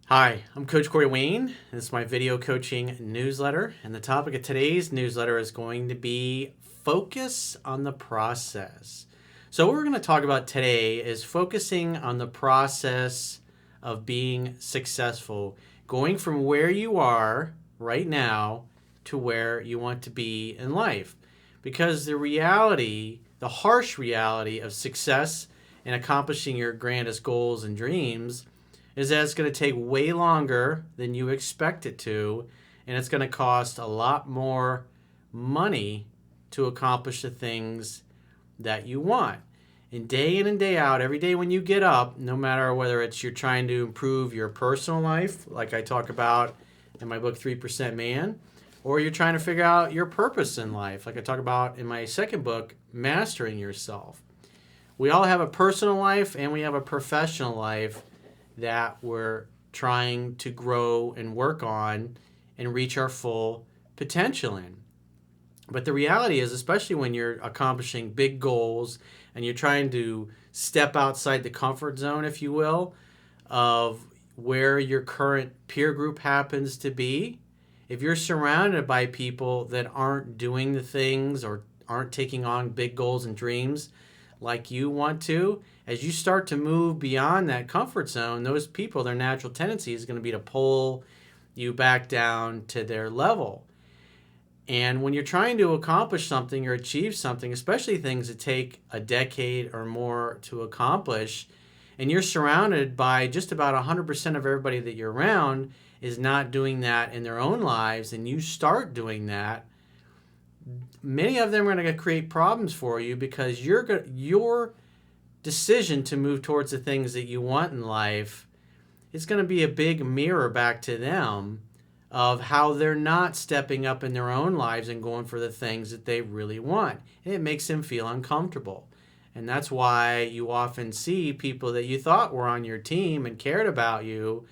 Hi, I'm Coach Corey Wayne. This is my video coaching newsletter, and the topic of today's newsletter is going to be focus on the process. So, what we're going to talk about today is focusing on the process of being successful, going from where you are right now to where you want to be in life. Because the reality, the harsh reality of success and accomplishing your grandest goals and dreams is that it's going to take way longer than you expect it to, and it's going to cost a lot more money to accomplish the things that you want. And day in and day out, every day when you get up, no matter whether it's you're trying to improve your personal life, like I talk about in my book 3% Man, or you're trying to figure out your purpose in life, like I talk about in my second book, Mastering Yourself. We all have a personal life and we have a professional life that we're trying to grow and work on and reach our full potential in. But the reality is, especially when you're accomplishing big goals and you're trying to step outside the comfort zone, if you will, of where your current peer group happens to be, if you're surrounded by people that aren't doing the things or aren't taking on big goals and dreams like you want to, as you start to move beyond that comfort zone, those people, their natural tendency is going to be to pull you back down to their level. And when you're trying to accomplish something or achieve something, especially things that take a decade or more to accomplish, and you're surrounded by just about 100% of everybody that you're around is not doing that in their own lives, and you start doing that, many of them are going to create problems for you because your decision to move towards the things that you want in life is going to be a big mirror back to them of how they're not stepping up in their own lives and going for the things that they really want. And it makes them feel uncomfortable. And that's why you often see people that you thought were on your team and cared about you,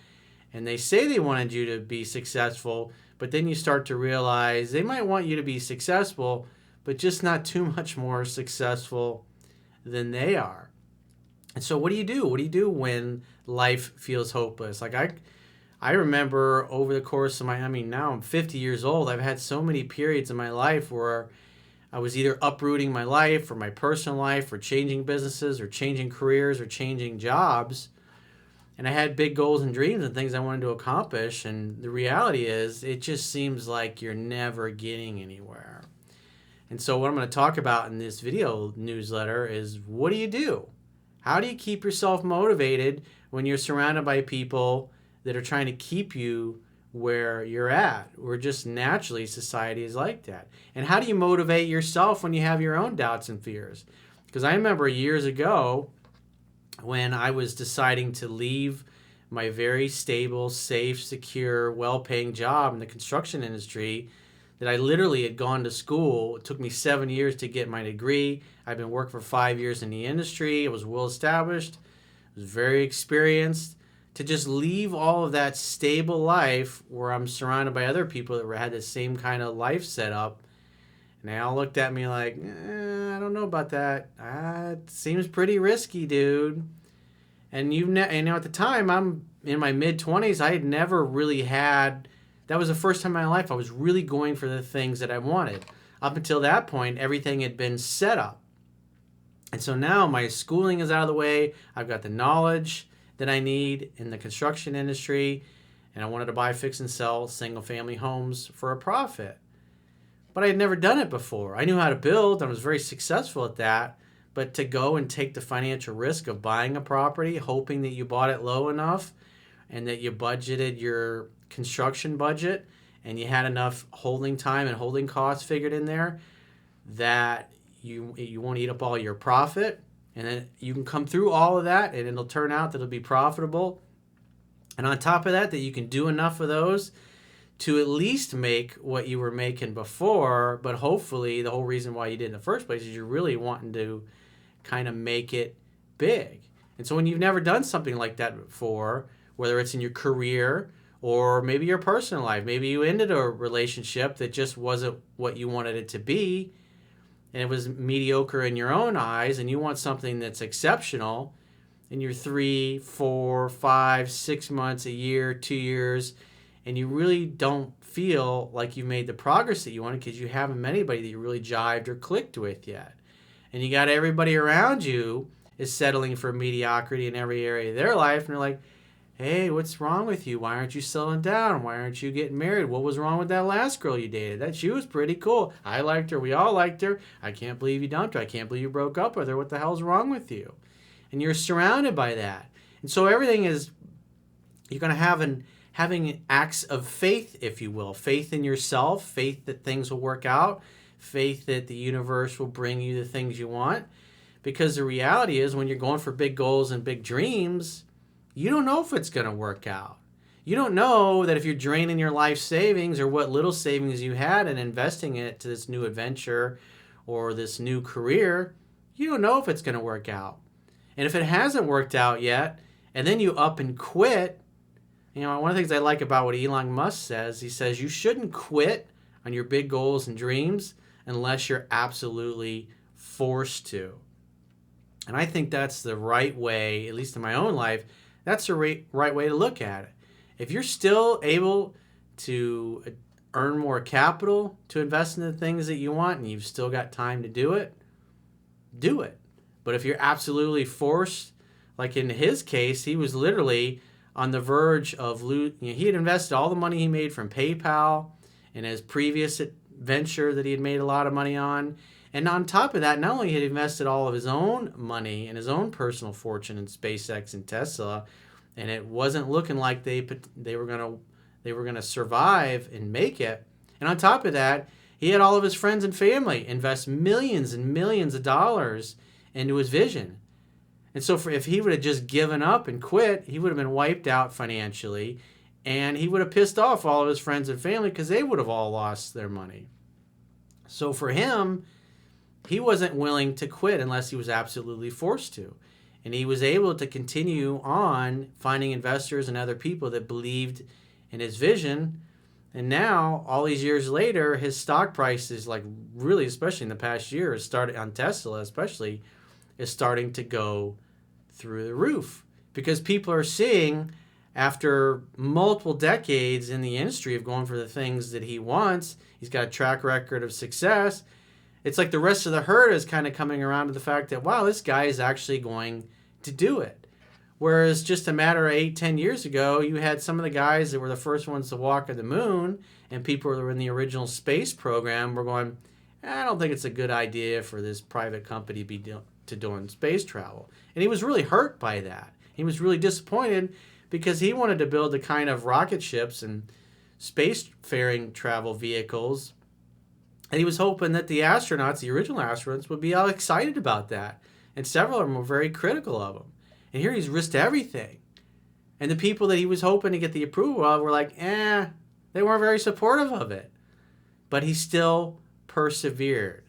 and they say they wanted you to be successful, but then you start to realize they might want you to be successful, but just not too much more successful than they are. And so what do you do? What do you do when life feels hopeless? Like I remember over the course of now I'm 50 years old. I've had so many periods in my life where I was either uprooting my life or my personal life or changing businesses or changing careers or changing jobs. And I had big goals and dreams and things I wanted to accomplish. And the reality is it just seems like you're never getting anywhere. And so what I'm going to talk about in this video newsletter is, what do you do? How do you keep yourself motivated when you're surrounded by people that are trying to keep you where you're at? We're just naturally, society is like that. And how do you motivate yourself when you have your own doubts and fears? Because I remember years ago when I was deciding to leave my very stable, safe, secure, well-paying job in the construction industry, that I literally had gone to school. It took me 7 years to get my degree. I've been working for 5 years in the industry. I was well established. I was very experienced. To just leave all of that stable life where I'm surrounded by other people that had the same kind of life set up. And they all looked at me like, I don't know about that. It seems pretty risky, dude. And at the time, I'm in my mid-20s. I had never really had... That was the first time in my life I was really going for the things that I wanted. Up until that point, everything had been set up. And so now my schooling is out of the way. I've got the knowledge that I need in the construction industry, and I wanted to buy, fix, and sell single-family homes for a profit. But I had never done it before. I knew how to build, and I was very successful at that. But to go and take the financial risk of buying a property, hoping that you bought it low enough and that you budgeted your construction budget and you had enough holding time and holding costs figured in there that you won't eat up all your profit, and then you can come through all of that and it'll turn out that it'll be profitable. And on top of that, that you can do enough of those to at least make what you were making before, but hopefully the whole reason why you did in the first place is you're really wanting to kind of make it big. And so when you've never done something like that before, whether it's in your career or maybe your personal life, maybe you ended a relationship that just wasn't what you wanted it to be, and it was mediocre in your own eyes, and you want something that's exceptional, in your 3, 4, 5, 6 months, a year, 2 years, and you really don't feel like you made the progress that you wanted because you haven't met anybody that you really jived or clicked with yet. And you got everybody around you is settling for mediocrity in every area of their life, and they're like, hey, what's wrong with you? Why aren't you settling down? Why aren't you getting married? What was wrong with that last girl you dated? That she was pretty cool. I liked her. We all liked her. I can't believe you dumped her. I can't believe you broke up with her. What the hell's wrong with you? And you're surrounded by that. And so everything is, you're going to have having acts of faith, if you will. Faith in yourself, faith that things will work out, faith that the universe will bring you the things you want. Because the reality is when you're going for big goals and big dreams, you don't know if it's going to work out. You don't know that if you're draining your life savings or what little savings you had and investing it to this new adventure or this new career, you don't know if it's going to work out. And if it hasn't worked out yet, and then you up and quit, one of the things I like about what Elon Musk says, he says you shouldn't quit on your big goals and dreams unless you're absolutely forced to. And I think that's the right way, at least in my own life, that's the right way to look at it. If you're still able to earn more capital to invest in the things that you want and you've still got time to do it, do it. But if you're absolutely forced, like in his case, he was literally on the verge of he had invested all the money he made from PayPal and his previous venture that he had made a lot of money on. And on top of that, not only had he invested all of his own money and his own personal fortune in SpaceX and Tesla, and it wasn't looking like they were gonna survive and make it. And on top of that, he had all of his friends and family invest millions and millions of dollars into his vision. And so if he would have just given up and quit, he would have been wiped out financially, and he would have pissed off all of his friends and family because they would have all lost their money. So for him, he wasn't willing to quit unless he was absolutely forced to. And he was able to continue on finding investors and other people that believed in his vision. And now, all these years later, his stock price is like really, especially in the past year, on Tesla especially, is starting to go through the roof. Because people are seeing, after multiple decades in the industry of going for the things that he wants, he's got a track record of success. It's like the rest of the herd is kind of coming around to the fact that, wow, this guy is actually going to do it. Whereas just a matter of 8-10 years ago, you had some of the guys that were the first ones to walk on the moon, and people who were in the original space program were going, I don't think it's a good idea for this private company to be doing space travel. And he was really hurt by that. He was really disappointed because he wanted to build the kind of rocket ships and spacefaring travel vehicles. And he was hoping that the astronauts, the original astronauts, would be all excited about that. And several of them were very critical of him. And here he's risked everything. And the people that he was hoping to get the approval of were like, they weren't very supportive of it. But he still persevered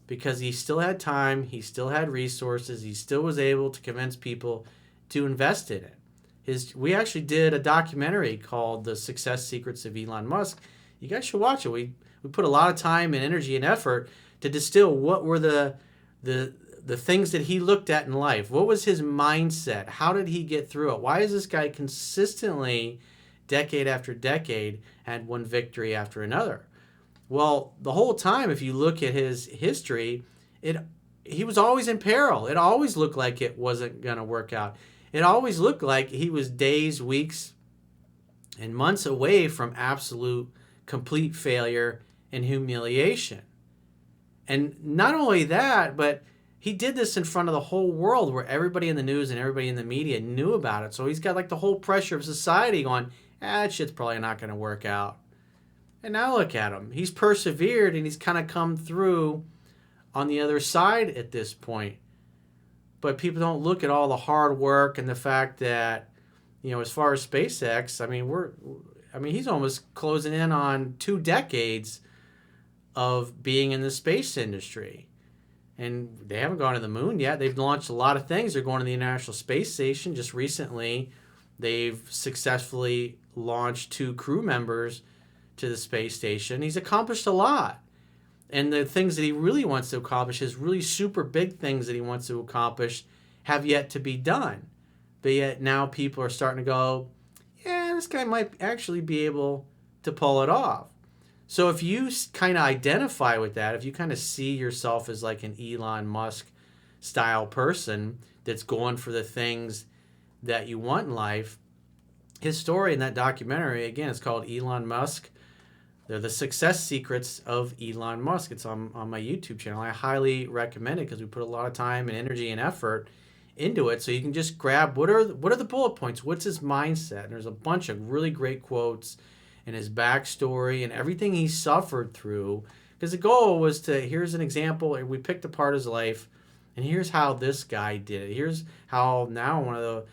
because he still had time, he still had resources, he still was able to convince people to invest in it. We actually did a documentary called The Success Secrets of Elon Musk. You guys should watch it. We put a lot of time and energy and effort to distill what were the things that he looked at in life. What was his mindset? How did he get through it? Why is this guy consistently, decade after decade, had one victory after another? Well, the whole time, if you look at his history, he was always in peril. It always looked like it wasn't going to work out. It always looked like he was days, weeks, and months away from absolute, complete failure and humiliation. And not only that, but he did this in front of the whole world where everybody in the news and everybody in the media knew about it. So he's got like the whole pressure of society going, that shit's probably not going to work out. And now look at him. He's persevered and he's kind of come through on the other side at this point. But people don't look at all the hard work and the fact that, as far as SpaceX, he's almost closing in on 2 decades of being in the space industry. And they haven't gone to the moon yet. They've launched a lot of things. They're going to the International Space Station. Just recently, they've successfully launched 2 crew members to the space station. He's accomplished a lot. And the things that he really wants to accomplish, his really super big things that he wants to accomplish, have yet to be done. But yet now people are starting to go, yeah, this guy might actually be able to pull it off. So if you kind of identify with that, if you kind of see yourself as like an Elon Musk style person that's going for the things that you want in life, his story in that documentary, again, it's called Elon Musk. They're the success secrets of Elon Musk. It's on my YouTube channel. I highly recommend it because we put a lot of time and energy and effort into it. So you can just grab what are the bullet points? What's his mindset? And there's a bunch of really great quotes and his backstory and everything he suffered through. Because the goal was to, here's an example, and we picked apart his life, and here's how this guy did it. Here's how now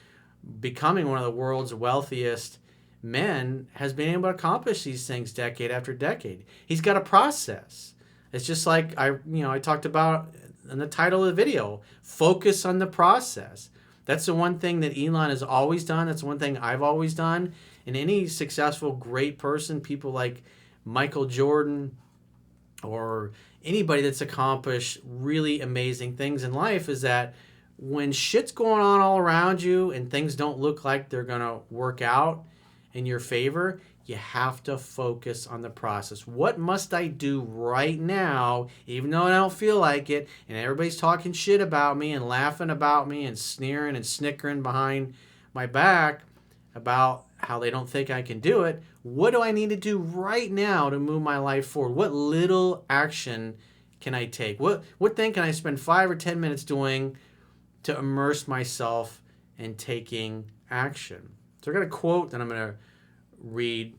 becoming one of the world's wealthiest men has been able to accomplish these things decade after decade. He's got a process. It's just like I talked about in the title of the video, focus on the process. That's the one thing that Elon has always done. That's one thing I've always done. And any successful, great person, people like Michael Jordan or anybody that's accomplished really amazing things in life, is that when shit's going on all around you and things don't look like they're going to work out in your favor, you have to focus on the process. What must I do right now, even though I don't feel like it, and everybody's talking shit about me and laughing about me and sneering and snickering behind my back about how they don't think I can do it? What do I need to do right now to move my life forward? What little action can I take? What thing can I spend 5 or 10 minutes doing to immerse myself in taking action? So I got a quote that I'm going to read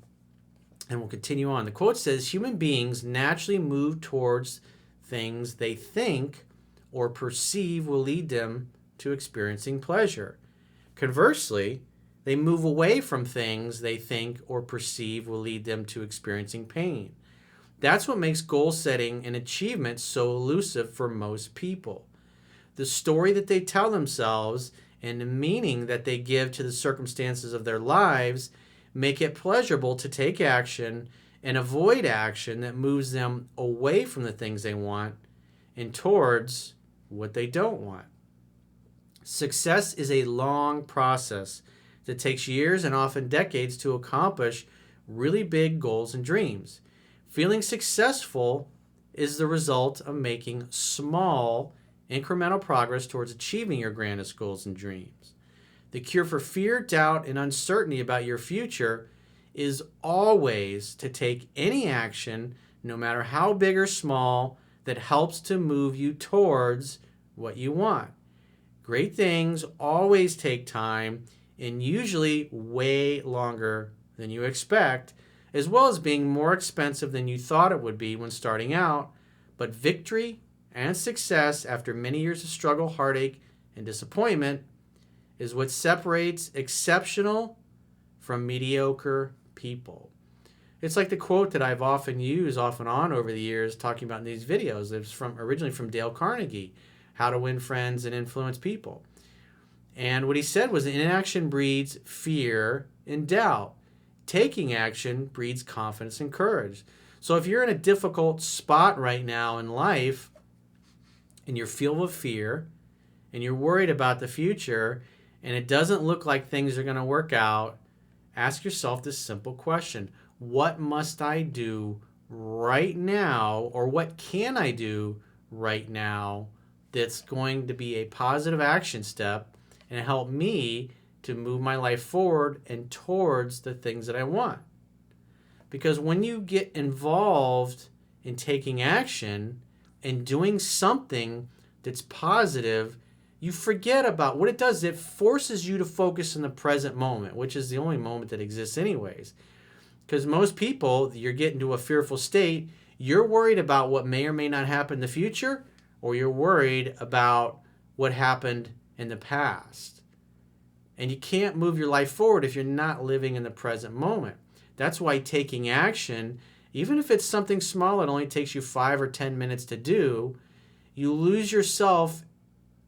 and we'll continue on. The quote says, human beings naturally move towards things they think or perceive will lead them to experiencing pleasure. Conversely, they move away from things they think or perceive will lead them to experiencing pain. That's what makes goal setting and achievement so elusive for most people. The story that they tell themselves and the meaning that they give to the circumstances of their lives make it pleasurable to take action and avoid action that moves them away from the things they want and towards what they don't want. Success is a long process that takes years and often decades to accomplish really big goals and dreams. Feeling successful is the result of making small, incremental progress towards achieving your grandest goals and dreams. The cure for fear, doubt, and uncertainty about your future is always to take any action, no matter how big or small, that helps to move you towards what you want. Great things always take time and usually way longer than you expect, as well as being more expensive than you thought it would be when starting out. But victory and success after many years of struggle, heartache, and disappointment is what separates exceptional from mediocre people. It's like the quote that I've often used off and on over the years talking about in these videos. It was originally from Dale Carnegie, How to Win Friends and Influence People. And what he said was, inaction breeds fear and doubt. Taking action breeds confidence and courage. So if you're in a difficult spot right now in life and you're filled with fear and you're worried about the future and it doesn't look like things are going to work out, ask yourself this simple question. What must I do right now, or what can I do right now that's going to be a positive action step and help me to move my life forward and towards the things that I want? Because when you get involved in taking action and doing something that's positive, you forget about what it does. It forces you to focus in the present moment, which is the only moment that exists anyways. Because most people, you're getting to a fearful state, you're worried about what may or may not happen in the future, or you're worried about what happened in the past. And you can't move your life forward if you're not living in the present moment. That's why taking action, even if it's something small, it only takes you 5 or 10 minutes to do, you lose yourself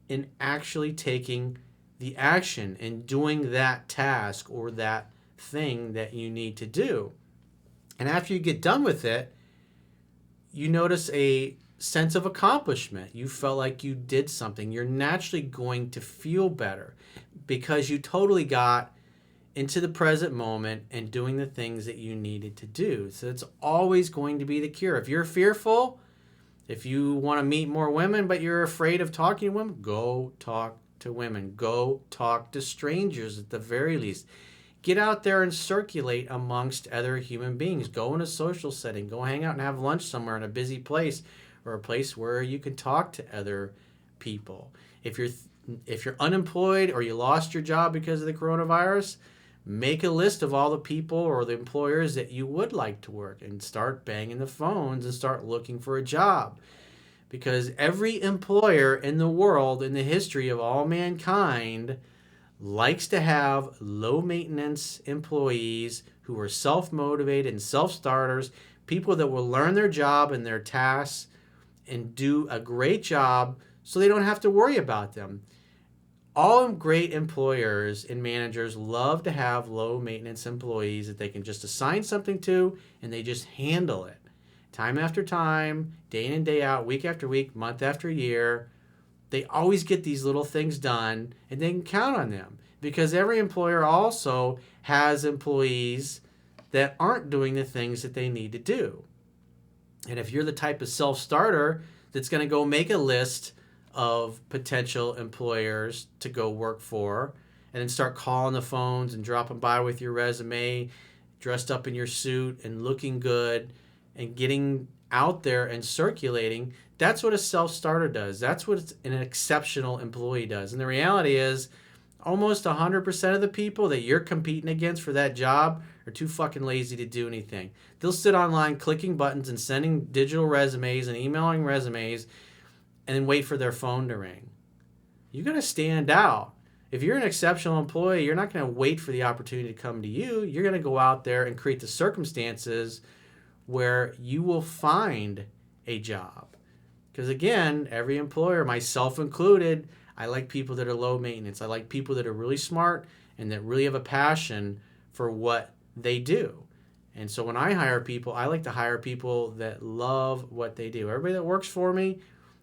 in actually taking the action and doing that task or that thing that you need to do. And after you get done with it, you notice a sense of accomplishment. You felt like you did something. You're naturally going to feel better because you totally got into the present moment and doing the things that you needed to do. So it's always going to be the cure. If you're fearful, if you want to meet more women but you're afraid of talking to women, go talk to women. Go talk to strangers at the very least. Get out there and circulate amongst other human beings. Go in a social setting. Go hang out and have lunch somewhere in a busy place or a place where you can talk to other people. If you're unemployed or you lost your job because of the coronavirus, make a list of all the people or the employers that you would like to work and start banging the phones and start looking for a job. Because every employer in the world, in the history of all mankind, likes to have low-maintenance employees who are self-motivated and self-starters, people that will learn their job and their tasks and do a great job so they don't have to worry about them. All great employers and managers love to have low-maintenance employees that they can just assign something to and they just handle it. Time after time, day in and day out, week after week, month after year, they always get these little things done and they can count on them because every employer also has employees that aren't doing the things that they need to do. And if you're the type of self-starter that's going to go make a list of potential employers to go work for and then start calling the phones and dropping by with your resume, dressed up in your suit and looking good and getting out there and circulating, that's what a self-starter does. That's what an exceptional employee does. And the reality is almost 100% of the people that you're competing against for that job are too fucking lazy to do anything. They'll sit online clicking buttons and sending digital resumes and emailing resumes and then wait for their phone to ring. You got to stand out. If you're an exceptional employee, you're not going to wait for the opportunity to come to you. You're going to go out there and create the circumstances where you will find a job. Because again, every employer, myself included, I like people that are low maintenance. I like people that are really smart and that really have a passion for what they do. And so when I hire people, I like to hire people that love what they do. Everybody that works for me,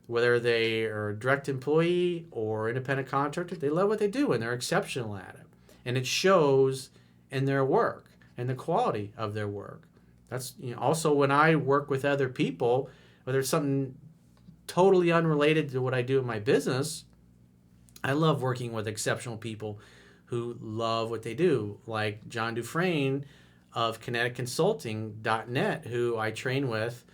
whether they are a direct employee or independent contractor, they love what they do and they're exceptional at it. And it shows in their work and the quality of their work. That's, also when I work with other people, whether it's something totally unrelated to what I do in my business, I love working with exceptional people who love what they do, like John Dufresne of kineticconsulting.net, who I train with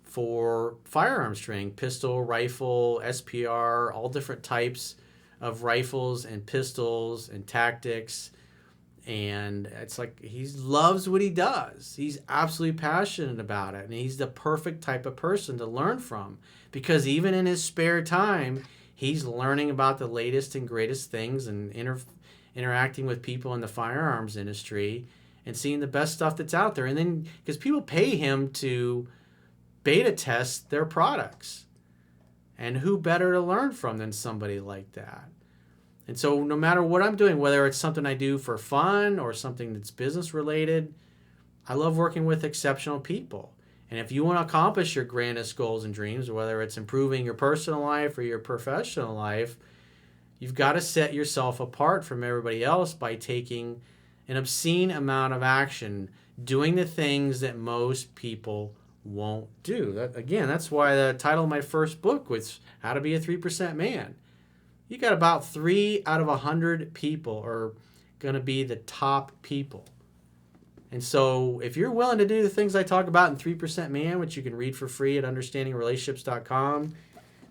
for firearms training, pistol, rifle, SPR, all different types of rifles and pistols and tactics. And it's like he loves what he does. He's absolutely passionate about it. And he's the perfect type of person to learn from because even in his spare time, he's learning about the latest and greatest things and interacting with people in the firearms industry and seeing the best stuff that's out there. And then because people pay him to beta test their products. And who better to learn from than somebody like that? And so no matter what I'm doing, whether it's something I do for fun or something that's business related, I love working with exceptional people. And if you want to accomplish your grandest goals and dreams, whether it's improving your personal life or your professional life, you've got to set yourself apart from everybody else by taking an obscene amount of action, doing the things that most people won't do. That's why the title of my first book was How to Be a 3% Man. You got about 3 out of 100 people are going to be the top people. And so if you're willing to do the things I talk about in 3% Man, which you can read for free at understandingrelationships.com,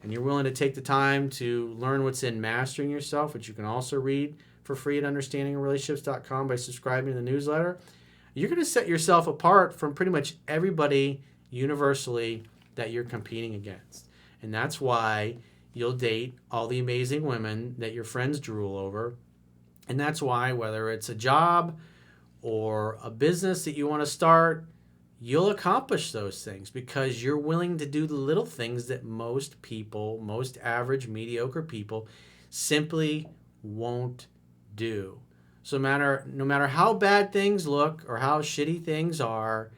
and you're willing to take the time to learn what's in Mastering Yourself, which you can also read for free at understandingrelationships.com by subscribing to the newsletter, you're going to set yourself apart from pretty much everybody universally that you're competing against. And that's why you'll date all the amazing women that your friends drool over. And that's why, whether it's a job or a business that you want to start, you'll accomplish those things because you're willing to do the little things that most people, most average, mediocre people, simply won't do. So no matter how bad things look or how shitty things are,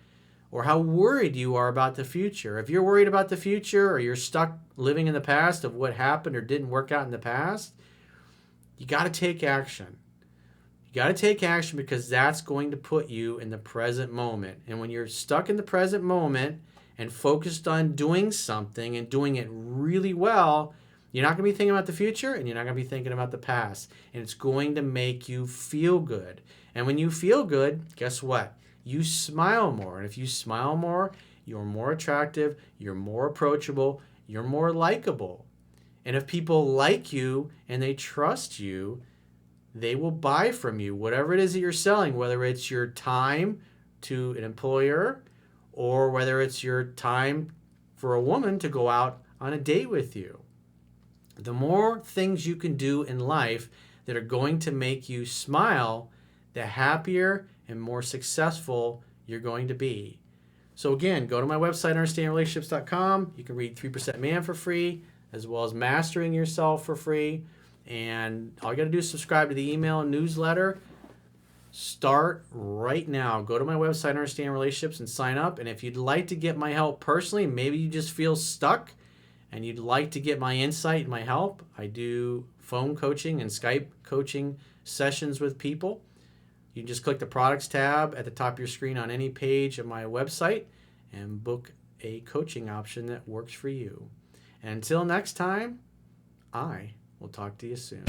or how worried you are about the future. If you're worried about the future or you're stuck living in the past of what happened or didn't work out in the past, you got to take action. You got to take action because that's going to put you in the present moment. And when you're stuck in the present moment and focused on doing something and doing it really well, you're not going to be thinking about the future and you're not going to be thinking about the past. And it's going to make you feel good. And when you feel good, guess what? You smile more. And if you smile more, you're more attractive, you're more approachable, you're more likable. And if people like you and they trust you, they will buy from you whatever it is that you're selling, whether it's your time to an employer or whether it's your time for a woman to go out on a date with you. The more things you can do in life that are going to make you smile, the happier and more successful you're going to be. So again, go to my website, understandingrelationships.com. You can read 3% Man for free, as well as Mastering Yourself for free. And all you got to do is subscribe to the email newsletter. Start right now. Go to my website, Understanding Relationships, and sign up. And if you'd like to get my help personally, maybe you just feel stuck and you'd like to get my insight and my help, I do phone coaching and Skype coaching sessions with people. You can just click the products tab at the top of your screen on any page of my website and book a coaching option that works for you. And until next time, I will talk to you soon.